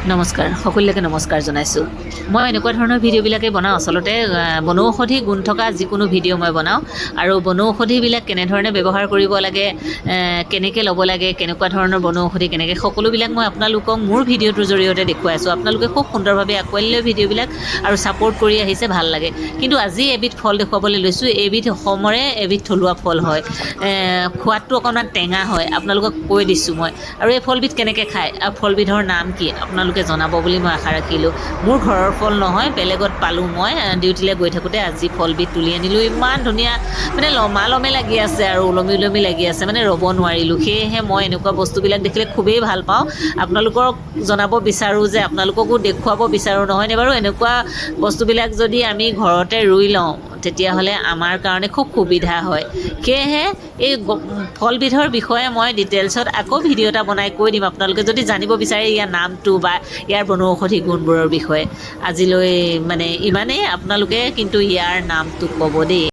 নমস্কাৰ সকলোকে নমস্কাৰ জনাইছোঁ মই এনেকুৱা ধৰণৰ ভিডিঅ'বিলাকে বনাওঁ আচলতে বনৌষধি গুণ থকা যিকোনো ভিডিঅ' মই বনাওঁ আৰু বনৌষধিবিলাক কেনেধৰণে ব্যৱহাৰ কৰিব লাগে কেনেকৈ ল'ব লাগে কেনেকুৱা ধৰণৰ বনৌষধি কেনেকৈ সকলোবিলাক মই আপোনালোকক মোৰ ভিডিঅ'টোৰ জৰিয়তে দেখুৱাই আছোঁ আপোনালোকে খুব সুন্দৰভাৱে আঁকোৱালি লৈ ভিডিঅ'বিলাক আৰু ছাপোৰ্ট কৰি আহিছে ভাল লাগে কিন্তু আজি এবিধ ফল দেখুৱাবলৈ লৈছোঁ এবিধ অসমৰে এবিধ থলুৱা ফল হয় সোৱাদটো অকণমান টেঙা হয় আপোনালোকক কৈ দিছোঁ মই আৰু এই ফলবিধ কেনেকৈ খায় আৰু ফলবিধৰ নাম কি আপোনালোকে জনাব বুলি মই আশা ৰাখিলোঁ মোৰ ঘৰৰ ফল নহয় বেলেগত পালোঁ মই ডিউটিলৈ গৈ থাকোঁতে আজি ফলবিধ তুলি আনিলোঁ ইমান ধুনীয়া মানে লমে লাগি আছে আৰু ওলমি লাগি আছে মানে ৰ'ব নোৱাৰিলোঁ সেয়েহে মই এনেকুৱা বস্তুবিলাক দেখিলে খুবেই ভাল পাওঁ আপোনালোকক জনাব বিচাৰোঁ যে আপোনালোককো দেখুৱাব বিচাৰোঁ নহয়নে বাৰু এনেকুৱা বস্তুবিলাক যদি আমি ঘৰতে ৰুই লওঁ তেতিয়াহ'লে আমাৰ কাৰণে খুব সুবিধা হয় সেয়েহে এই ফলবিধৰ বিষয়ে মই ডিটেইলছত আকৌ ভিডিঅ' এটা বনাই কৈ দিম আপোনালোকে যদি জানিব বিচাৰে ইয়াৰ নামটো বা ইয়াৰ বনৌষধি গুণবোৰৰ বিষয়ে আজিলৈ মানে ইমানেই আপোনালোকে কিন্তু ইয়াৰ নামটো ক'ব দেই